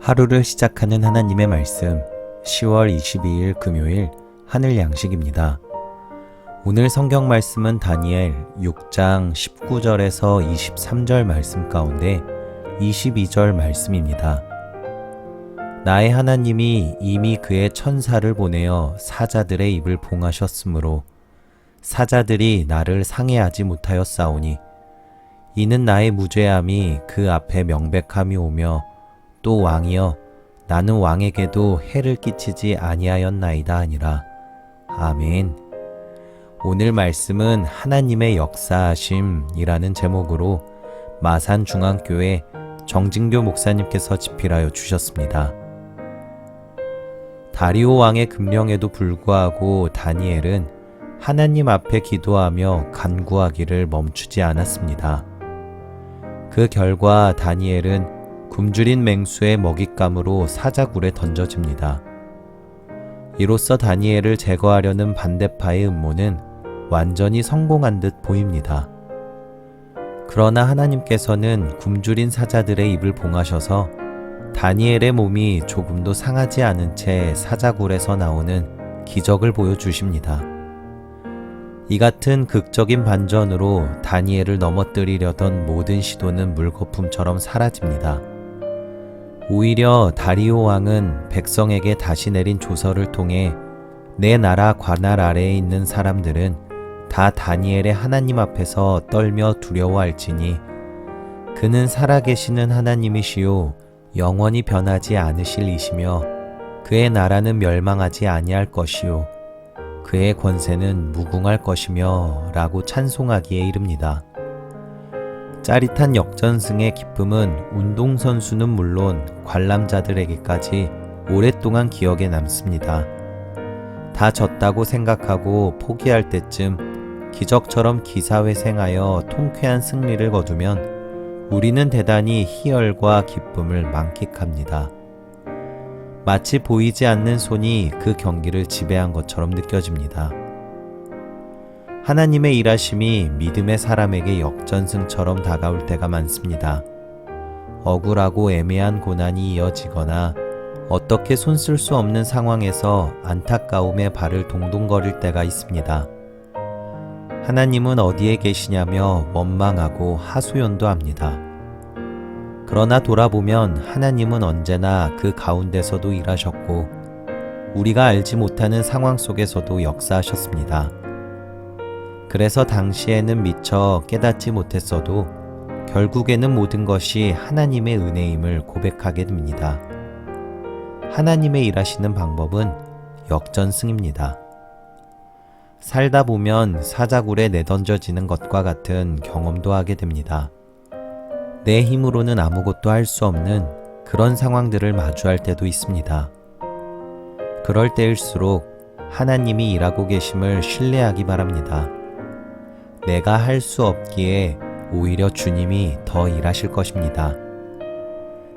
하루를 시작하는 하나님의 말씀 10월 22일 금요일 하늘 양식입니다. 오늘 성경 말씀은 다니엘 6장 19절에서 23절 말씀 가운데 22절 말씀입니다. 나의 하나님이 이미 그의 천사를 보내어 사자들의 입을 봉하셨으므로 사자들이 나를 상해하지 못하였사오니 이는 나의 무죄함이 그 앞에 명백함이 오며 또 왕이여 나는 왕에게도 해를 끼치지 아니하였나이다 하니라. 아멘. 오늘 말씀은 하나님의 역사하심이라는 제목으로 마산중앙교회 정진교 목사님께서 집필하여 주셨습니다. 다리오 왕의 금령에도 불구하고 다니엘은 하나님 앞에 기도하며 간구하기를 멈추지 않았습니다. 그 결과 다니엘은 굶주린 맹수의 먹잇감으로 사자굴에 던져집니다. 이로써 다니엘을 제거하려는 반대파의 음모는 완전히 성공한 듯 보입니다. 그러나 하나님께서는 굶주린 사자들의 입을 봉하셔서 다니엘의 몸이 조금도 상하지 않은 채 사자굴에서 나오는 기적을 보여주십니다. 이 같은 극적인 반전으로 다니엘을 넘어뜨리려던 모든 시도는 물거품처럼 사라집니다. 오히려 다리오 왕은 백성에게 다시 내린 조서를 통해 내 나라 관할 아래에 있는 사람들은 다 다니엘의 하나님 앞에서 떨며 두려워할지니 그는 살아계시는 하나님이시요 영원히 변하지 않으실 이시며 그의 나라는 멸망하지 아니할 것이요 그의 권세는 무궁할 것이며 라고 찬송하기에 이릅니다. 짜릿한 역전승의 기쁨은 운동선수는 물론 관람자들에게까지 오랫동안 기억에 남습니다. 다 졌다고 생각하고 포기할 때쯤 기적처럼 기사회생하여 통쾌한 승리를 거두면 우리는 대단히 희열과 기쁨을 만끽합니다. 마치 보이지 않는 손이 그 경기를 지배한 것처럼 느껴집니다. 하나님의 일하심이 믿음의 사람에게 역전승처럼 다가올 때가 많습니다. 억울하고 애매한 고난이 이어지거나 어떻게 손쓸 수 없는 상황에서 안타까움에 발을 동동거릴 때가 있습니다. 하나님은 어디에 계시냐며 원망하고 하소연도 합니다. 그러나 돌아보면 하나님은 언제나 그 가운데서도 일하셨고 우리가 알지 못하는 상황 속에서도 역사하셨습니다. 그래서 당시에는 미처 깨닫지 못했어도 결국에는 모든 것이 하나님의 은혜임을 고백하게 됩니다. 하나님의 일하시는 방법은 역전승입니다. 살다 보면 사자굴에 내던져지는 것과 같은 경험도 하게 됩니다. 내 힘으로는 아무것도 할 수 없는 그런 상황들을 마주할 때도 있습니다. 그럴 때일수록 하나님이 일하고 계심을 신뢰하기 바랍니다. 내가 할 수 없기에 오히려 주님이 더 일하실 것입니다.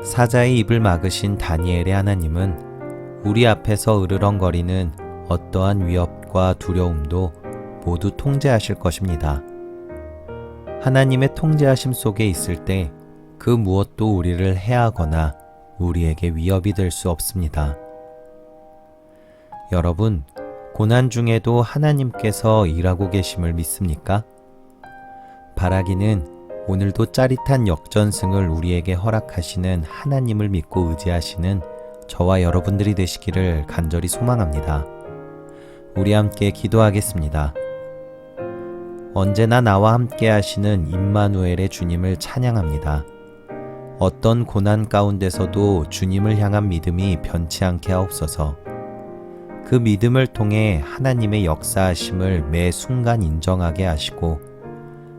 사자의 입을 막으신 다니엘의 하나님은 우리 앞에서 으르렁거리는 어떠한 위협과 두려움도 모두 통제하실 것입니다. 하나님의 통제하심 속에 있을 때 그 무엇도 우리를 해하거나 우리에게 위협이 될 수 없습니다. 여러분, 고난 중에도 하나님께서 일하고 계심을 믿습니까? 바라기는 오늘도 짜릿한 역전승을 우리에게 허락하시는 하나님을 믿고 의지하시는 저와 여러분들이 되시기를 간절히 소망합니다. 우리 함께 기도하겠습니다. 언제나 나와 함께 하시는 임마누엘의 주님을 찬양합니다. 어떤 고난 가운데서도 주님을 향한 믿음이 변치 않게 하옵소서. 그 믿음을 통해 하나님의 역사하심을 매 순간 인정하게 하시고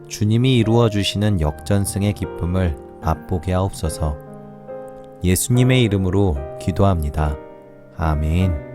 주님이 이루어 주시는 역전승의 기쁨을 맛보게 하옵소서. 예수님의 이름으로 기도합니다. 아멘.